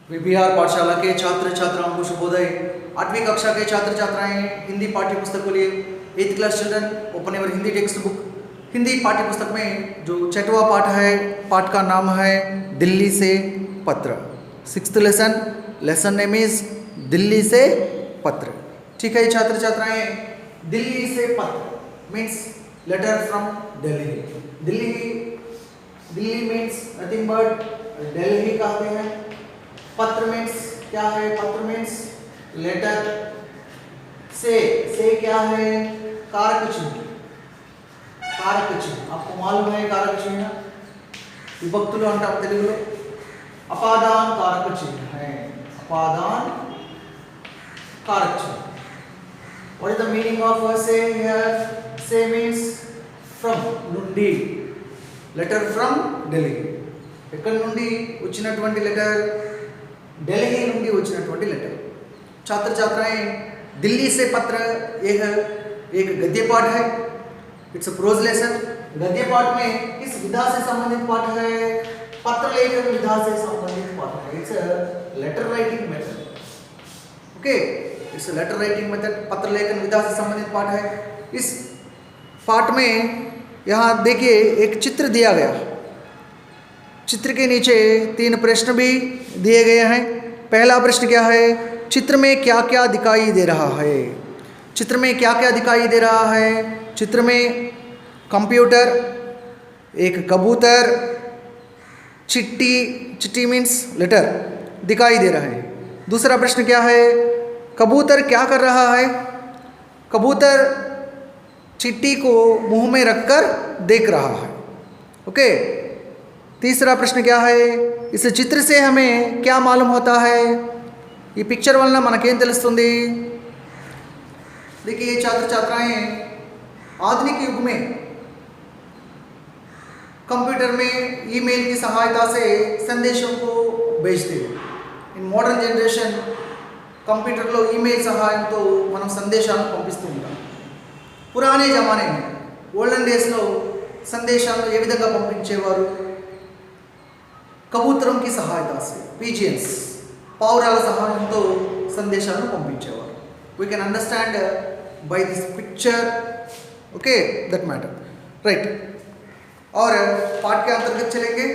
विहार पाठशाला के छात्र छात्राओं को शुभोदय। 8वीं कक्षा के छात्र छात्राएं हिंदी पाठ्य पुस्तक को लिए 8th class children open ever Hindi text book. Hindi पाठ्य पुस्तक में जो 6वां पाठ है, पाठ का नाम है दिल्ली से पत्र। 6th lesson name is Delhi से पत्र। ठीक है छात्र छात्राएं, दिल्ली से पत्र means letter from Delhi. Delhi means nothing but Delhi कहते हैं। पत्र मीन्स क्या है? पत्र मीन्स लेटर। से क्या है? कारक चिन्ह। कारक चिन्ह आपको मालूम है कारक चिन्ह विभक्तुलो अंटाम तेलुगुलो अपादान कारक चिन्ह है। अपादान कारक चिन्ह। What is the meaning of say here? Say means from నుండి, letter from Delhi. ఎక్కడి నుండి వచ్చినటువంటి లెటర్? ఢిల్లీ నుండి వచ్చినటువంటి లెటర్। छात्र छात्राएं, दिल्ली से पत्र एक गद्य पाठ है। It's a prose lesson. गद्य पाठ में किस विधा से संबंधित पाठ है? पत्र लेखन विधा से संबंधित पाठ है। It's a letter writing method. Okay, it's a letter writing method. पत्र लेखन विधा से संबंधित पाठ है। इस पाठ में यहाँ देखिए एक चित्र दिया गया। चित्र के नीचे 3 प्रश्न भी दिए गए हैं। पहला प्रश्न क्या है? चित्र में क्या क्या दिखाई दे रहा है? चित्र में क्या क्या दिखाई दे रहा है? चित्र में कंप्यूटर, एक कबूतर, चिट्ठी मीन्स लेटर दिखाई दे रहा है। दूसरा प्रश्न क्या है? कबूतर क्या कर रहा है? कबूतर चिट्ठी को मुंह में रखकर देख रहा है। ओके। तीसरा प्रश्न क्या है? इस चित्र से हमें क्या मालूम होता है? ये पिक्चर वलना मनकें तेलुस्तुंदी? देखिए छात्र छात्राएं, आधुनिक युग में कंप्यूटर में ईमेल की सहायता से संदेशों को भेजते हैं। इन मॉडर्न जनरेशन కంప్యూటర్లో ఈమెయిల్ సహాయంతో మనం సందేశాలను పంపిస్తూ ఉంటాం। పురాణే జమానే ఓల్డెన్ డేస్లో సందేశాలను ఏ విధంగా పంపించేవారు? కబూతరం की सहायता से, pigeons పావురాల సహాయంతో సందేశాలను పంపించేవారు। we can understand by this picture, okay, that matter, right। और पाठ के अंतर्गत चलेंगे।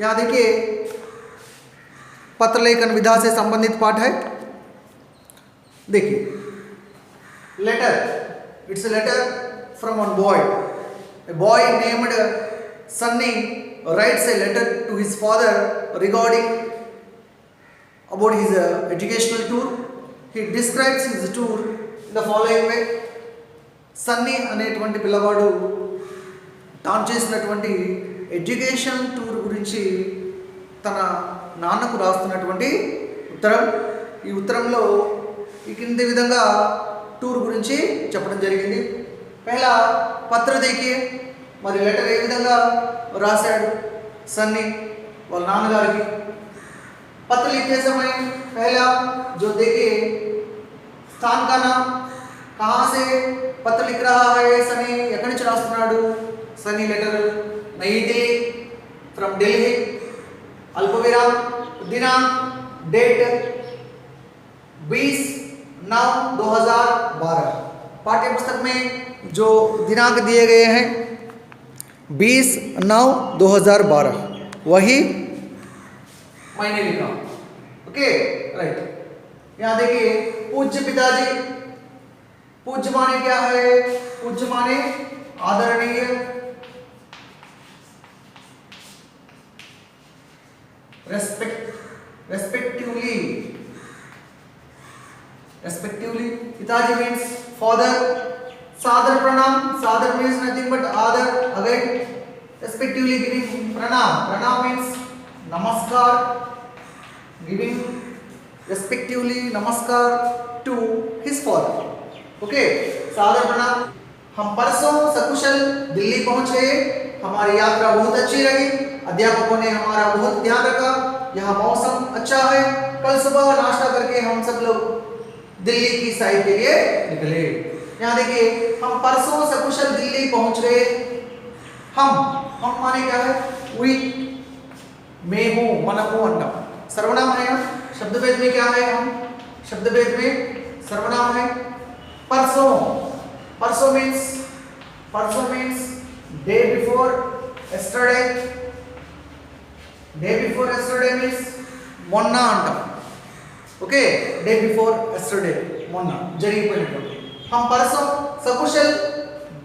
यहाँ देखिए पत्र लेखन विधा से संबंधित पाठ है। देखिए letter, it's a letter from one boy. A boy named Sunny writes a letter to his father regarding about his educational tour. He describes his tour in the following way. Sunny అనేటువంటి పిల్లవాడు తాను చేసినటువంటి ఎడ్యుకేషన్ టూర్ గురించి తన నాన్నకు రాస్తున్నటువంటి ఉత్తరం। ఈ ఉత్తరంలో ఈ కింది విధంగా టూర్ గురించి చెప్పడం జరిగింది। పహలా పత్ర देखिए, మరి లెటర్ ఏ విధంగా రాశాడు सन्नी వాళ్ళ నాన్నగారికి। पत्र लिखते समय पहला जो देखिए स्थान का नाम, कहाँ से पत्र लिख रहा है सनी, ఎక్కడి నుంచి రాస్తున్నాడు? सनी लेटर नई दिल्ली, फ्रॉम दिल्ली। अल्पविराम, दिनांक, डेट 20/9/2012। पाठ्य पुस्तक में जो दिनांक दिए गए हैं 20/9/2012 वही मैंने लिखा। Okay, right. यहाँ देखिए पूज्य पिताजी। पूज्य माने क्या है? पूज्य माने आदरणीय। रेस्पेक्टिवली पिताजी मीन्स फादर। सादर प्रणाम, सादर मीन्स नथिंग बट आदर। अगेन रेस्पेक्टिवली गिविंग प्रणाम, प्रणाम मीन्स नमस्कार। गिविंग रेस्पेक्टिवली नमस्कार टू हिज फादर। ओके, सादर प्रणाम। हम परसों सकुशल दिल्ली पहुंचे। हमारी यात्रा बहुत अच्छी रही। अध्यापकों ने हमारा बहुत ध्यान रखा। यहाँ मौसम अच्छा है। कल सुबह नाश्ता करके हम सब लोग दिल्ली की साइड के लिए निकले। यहाँ देखिए हम परसों सकुशल दिल्ली पहुंच गए। हम माने क्या है? वी, మేము, మనము అంటాం। सर्वनाम है ना, शब्द भेद में क्या है, हम शब्द भेद में सर्वनाम है। परसों, परसों means day before yesterday, day before yesterday means మొన్న అంటాం, ओके, डे बिफोर yesterday మొన్న జరిగిపోయినటువంటి। हम परसों सकुशल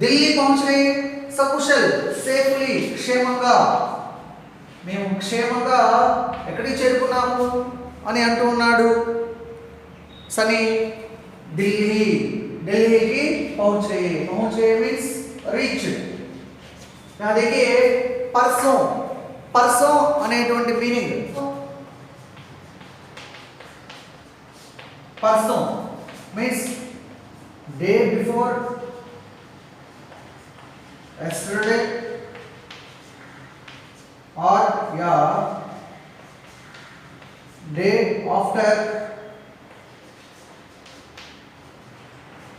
दिल्ली पहुंच गए, सकुशल సేఫ్లీ క్షేమంగా, మేము క్షేమంగా ఎక్కడికి చేరుకున్నాము అని అంటూ ఉన్నాడు సని। ఢిల్లీ, ఢిల్లీకి పहुंचे, पहुंचे मीन्स रीच। यहाँ देखिए परसों, परसों అనేటువంటి మీనింగ్, परसों मीन्स डे बिफोर yesterday और या day after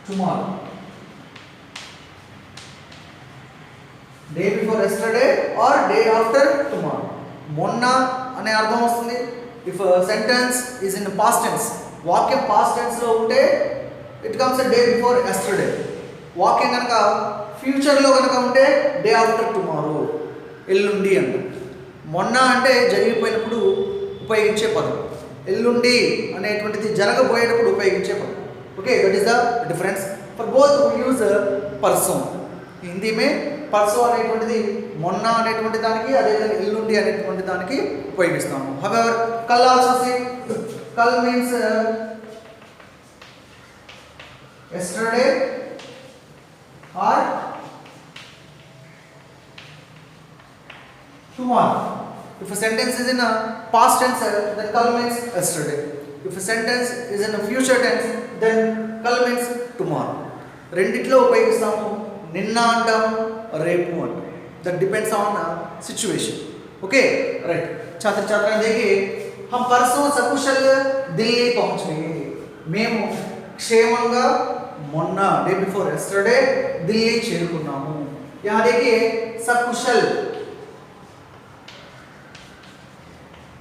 tomorrow, day before yesterday और डे आफ्टर tomorrow। మొన్న అనే అర్థం వస్తుంది if sentence is in past tense, వాక్యం పాస్ట్ టెన్స్ లో ఉంటే it comes day before yesterday। వాక్యం కనుక ఫ్యూచర్లో కనుక ఉంటే డే ఆఫ్టర్ టుమారో, ఎల్లుండి అంట। మొన్న అంటే జరిగిపోయినప్పుడు ఉపయోగించే పదం, ఎల్లుండి అనేటువంటిది జరగబోయేటప్పుడు ఉపయోగించే పదం, okay, that is the difference for both use parson. Hindi మే పర్సో అనేటువంటిది మొన్న అనేటువంటి దానికి, అదేవిధంగా ఎల్లుండి అనేటువంటి దానికి ఉపయోగిస్తాము। హవెవర్ కల్ ఆల్సో సే, కల్ means yesterday or tomorrow। If a sentence is in a past tense, then kal means yesterday. If a sentence is in a future tense, then kal means tomorrow. రెండిట్లో ఉపయోగిస్తాము, నిన్న అంటాము, రేపు అంటాం, that depends on situation, okay, right। छात्र छात्राएं देखिए, हम परसों सकुशल दिल्ली पहुंच गए, మేము క్షేమంగా మొన్న डे बिफोर yesterday दिल्ली చేరుకున్నాము। यहाँ देखिए सकुशल,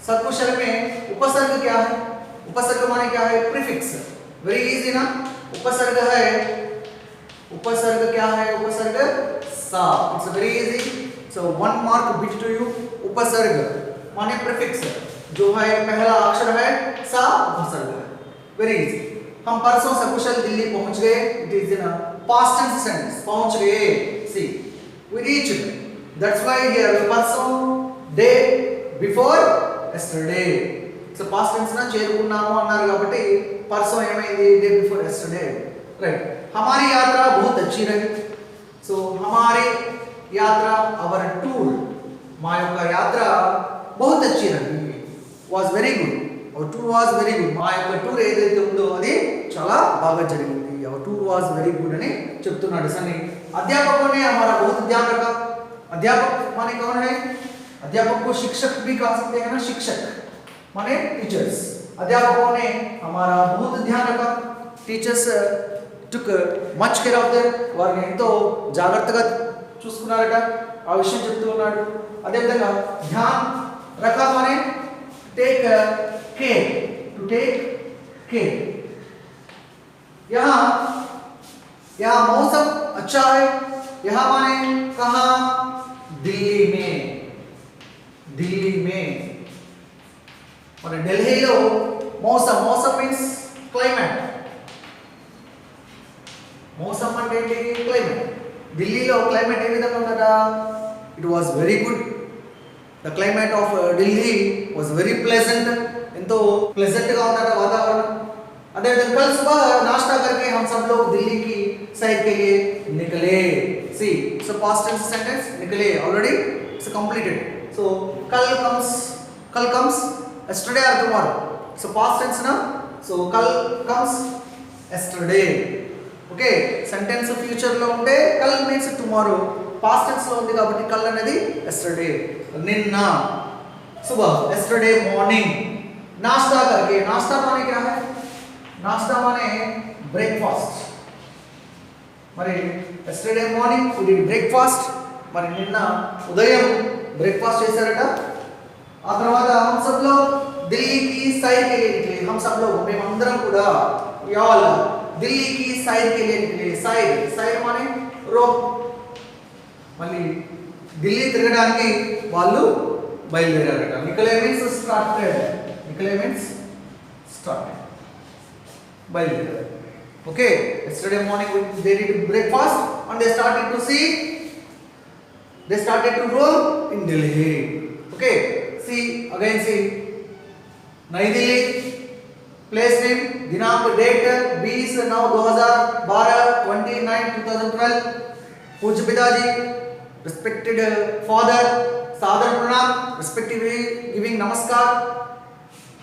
सकुशल में उपसर्ग क्या है, उपसर्ग माने क्या है, प्रीफिक्स, वेरी इजी ना। उपसर्ग है, उपसर्ग क्या है, उपसर्ग सा, it's very easy. So one mark bit to you, उपसर्ग माने प्रीफिक्स, जो है पहला अक्षर है सा, उपसर्ग है, वेरी इजी। हम परसों सकुशल दिल्ली पहुंच गए, it is in past tense sentence, पहुंच गए, see we reached, that's why here parson day before yesterday, so past tense నా చేరుకున్నాము అన్నారు కాబట్టి పర్సో ఏమైంది, డే బిఫోర్ yesterday, రైట్। हमारी यात्रा बहुत अच्छी रही, సో हमारी यात्रा అవర్ టూర్, మా యొక్క యాత్ర बहुत अच्छी रही, was very good, hour tour was very good, మా యొక్క టూర్ ఏదైతే ఉందో అది చాలా బాగా జరిగింది, hour tour was very good అని చెప్తున్నాడు సన్నీ। अध्यापकों ने हमारा बहुत ध्यान रखा, अध्यापक माने कौन है, अध्यापक को शिक्षक भी कह सकते हैं ना, शिक्षक माने टीचर्स। अध्यापकों ने हमारा बहुत ध्यान रखा, teachers took much care of them, వారిని ఎంతో జాగ్రత్తగా చూసుకున్నారట, ఆ విషయం చెప్తూ ఉన్నాడు। అదేవిధంగా ధ్యాన్ రఖా మానే take care, to take care. यहाँ यहाँ मौसम अच्छा है, यहाँ माने कहाँ, दिल्ली में, दिल्ली में और दिल्ली लो मौसम, मौसम मीन्स क्लाइमेट, मौसम అంటే ఏంటి, క్లైమేట్। ఢిల్లీలో క్లైమేట్ ఏ విధంగా ఉందట, it was very good, the climate of Delhi was very pleasant, ఎంతో ప్లెజెంట్ గా ఉందట వాతావరణం। अदेविधंगा कल सुबह नाश्ता करके हम सब लोग दिल्ली की सैर के लिए निकले, सी सो पास्ट टेंस सेंटेंस निकले, ऑलरेडी इट्स कंप्लीटेड। सो कल comes yesterday or tomorrow, so past tense na, so kal comes yesterday, okay। sentence future lo unte kal means tomorrow, past tense lo undi kabatti kal anedi yesterday, ninna subah, yesterday morning, नाश्ता करके, नाश्ता माने क्या है, नाश्ता माने breakfast, మరి yesterday morning we did breakfast, మరి నిన్న ఉదయం బ్రేక్ఫాస్ట్ చేశారట। ఆ తర్వాత हम सब लोग दिल्ली की साइड के लिए निकले हम सब लोग మేమందరం కూడా याल दिल्ली की साइड के लिए निकले साइड माने रोड మళ్ళీ ఢిల్లీ తిరగడానికి వాళ్ళు బయలుదేరారట నికలే మీన్స్ స్టార్టెడ్ బయలుదేరారు okay yesterday morning they did breakfast and they started to roam in Delhi okay see नई दिल्ली प्लेस नेम दिनांक डेट 20/9/2012 पूज्य पिताजी respected father सादर प्रणाम respectively giving नमस्कार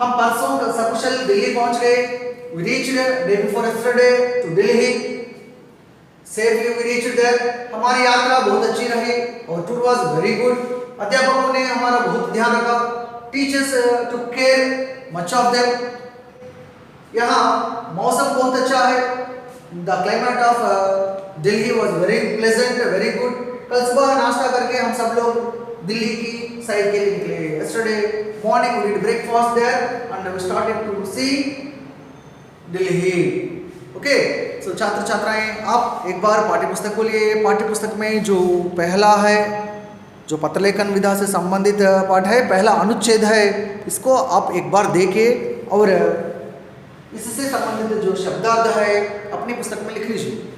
हम परसों सकुशल दिल्ली पहुंच गए we reached day before yesterday to Delhi safely we reached there हमारी यात्रा बहुत अच्छी रही और tour was very good अध्यापकों ने हमारा बहुत ध्यान रखा teachers took care much of them यहाँ मौसम बहुत अच्छा है the climate of Delhi was very pleasant very good कल सुबह नाश्ता करके हम सब लोग दिल्ली की साइड के लिए निकले yesterday morning we did breakfast there and we started to see Delhi okay so छात्र छात्राएं आप एक बार पाठ्यपुस्तक खोलिए पाठ्यपुस्तक में जो पहला है जो पत्रलेखन विधा से संबंधित पाठ है पहला अनुच्छेद है इसको आप एक बार देखिए और इससे संबंधित जो शब्दार्थ है अपनी पुस्तक में लिख लीजिए